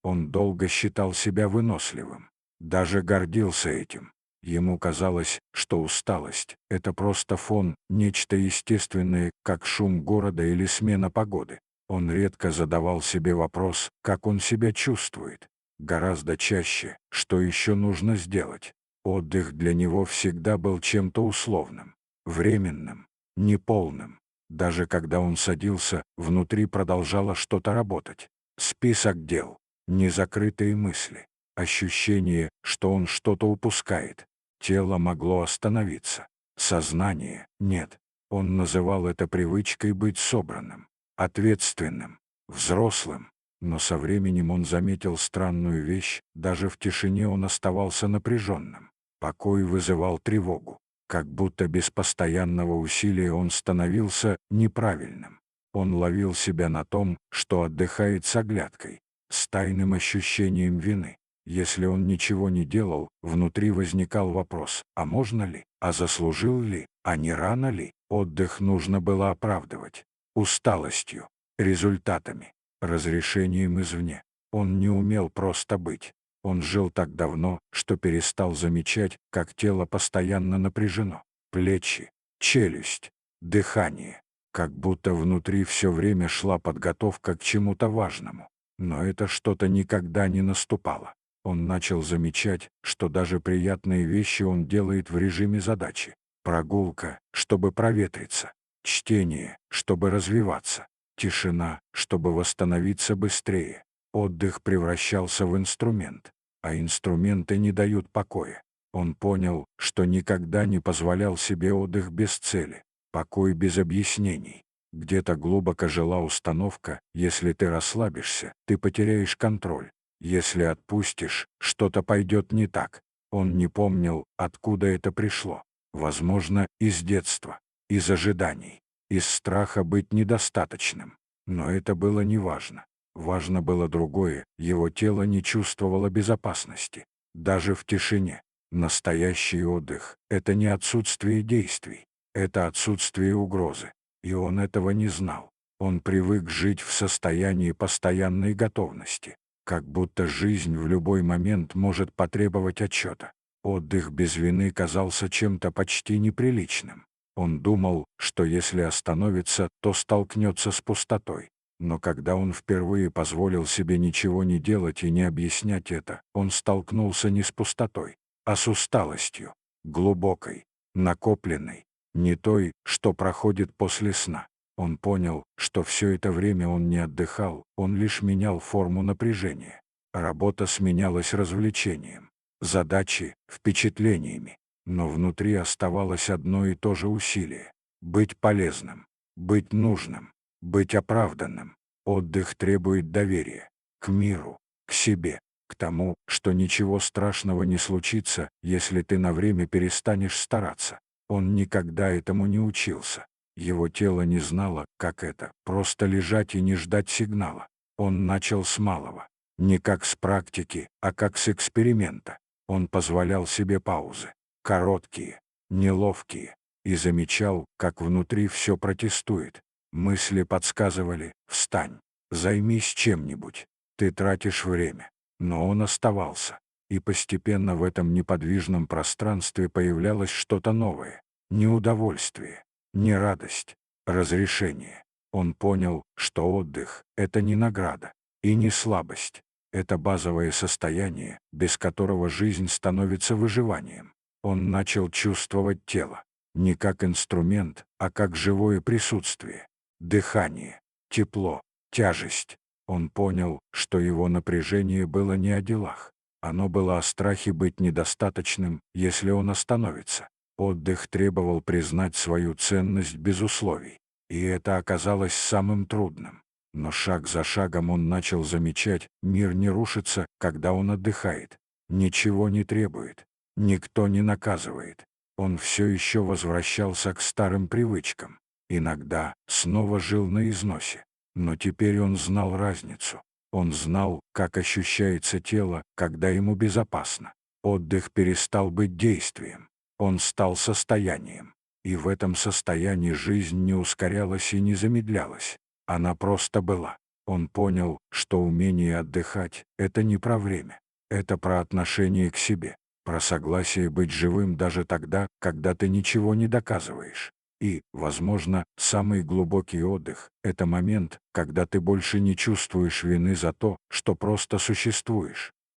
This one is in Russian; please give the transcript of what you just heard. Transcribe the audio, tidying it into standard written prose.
Он долго считал себя выносливым, даже гордился этим. Ему казалось, что усталость — это просто фон, нечто естественное, как шум города или смена погоды. Он редко задавал себе вопрос, как он себя чувствует. Гораздо чаще, что еще нужно сделать. Отдых для него всегда был чем-то условным, временным, неполным. Даже когда он садился, внутри продолжало что-то работать. Список дел, незакрытые мысли, ощущение, что он что-то упускает. Тело могло остановиться. Сознание — нет. Он называл это привычкой быть собранным, ответственным, взрослым. Но со временем он заметил странную вещь, даже в тишине он оставался напряженным. Покой вызывал тревогу. Как будто без постоянного усилия он становился неправильным. Он ловил себя на том, что отдыхает с оглядкой, с тайным ощущением вины. Если он ничего не делал, внутри возникал вопрос: а можно ли, а заслужил ли, а не рано ли? Отдых нужно было оправдывать усталостью, результатами, разрешением извне. Он не умел просто быть. Он жил так давно, что перестал замечать, как тело постоянно напряжено. Плечи, челюсть, дыхание. Как будто внутри все время шла подготовка к чему-то важному. Но это что-то никогда не наступало. Он начал замечать, что даже приятные вещи он делает в режиме задачи. Прогулка, чтобы проветриться. Чтение, чтобы развиваться. Тишина, чтобы восстановиться быстрее. Отдых превращался в инструмент, а инструменты не дают покоя. Он понял, что никогда не позволял себе отдых без цели, покой без объяснений. Где-то глубоко жила установка: если ты расслабишься, ты потеряешь контроль. Если отпустишь, что-то пойдет не так. Он не помнил, откуда это пришло. Возможно, из детства, из ожиданий, из страха быть недостаточным. Но это было неважно. Важно было другое: его тело не чувствовало безопасности. Даже в тишине. Настоящий отдых — это не отсутствие действий, это отсутствие угрозы. И он этого не знал. Он привык жить в состоянии постоянной готовности, как будто жизнь в любой момент может потребовать отчета. Отдых без вины казался чем-то почти неприличным. Он думал, что если остановится, то столкнется с пустотой. Но когда он впервые позволил себе ничего не делать и не объяснять это, он столкнулся не с пустотой, а с усталостью, глубокой, накопленной, не той, что проходит после сна. Он понял, что все это время он не отдыхал, он лишь менял форму напряжения. Работа сменялась развлечением, задачи — впечатлениями, но внутри оставалось одно и то же усилие — быть полезным, быть нужным, быть оправданным. Отдых требует доверия к миру, к себе, к тому, что ничего страшного не случится, если ты на время перестанешь стараться. Он никогда этому не учился. Его тело не знало, как это — просто лежать и не ждать сигнала. Он начал с малого. Не как с практики, а как с эксперимента. Он позволял себе паузы. Короткие, неловкие. И замечал, как внутри все протестует. Мысли подсказывали: «Встань, займись чем-нибудь, ты тратишь время». Но он оставался. И постепенно в этом неподвижном пространстве появлялось что-то новое. Не удовольствие, не радость, разрешение. Он понял, что отдых — это не награда и не слабость. Это базовое состояние, без которого жизнь становится выживанием. Он начал чувствовать тело. Не как инструмент, а как живое присутствие. Дыхание, тепло, тяжесть. Он понял, что его напряжение было не о делах. Оно было о страхе быть недостаточным, если он остановится. Отдых требовал признать свою ценность без условий. И это оказалось самым трудным. Но шаг за шагом он начал замечать: мир не рушится, когда он отдыхает. Ничего не требует. Никто не наказывает. Он все еще возвращался к старым привычкам. Иногда снова жил на износе. Но теперь он знал разницу. Он знал, как ощущается тело, когда ему безопасно. Отдых перестал быть действием. Он стал состоянием. И в этом состоянии жизнь не ускорялась и не замедлялась. Она просто была. Он понял, что умение отдыхать — это не про время. Это про отношение к себе, про согласие быть живым даже тогда, когда ты ничего не доказываешь. И, возможно, самый глубокий отдых — это момент, когда ты больше не чувствуешь вины за то, что просто существуешь.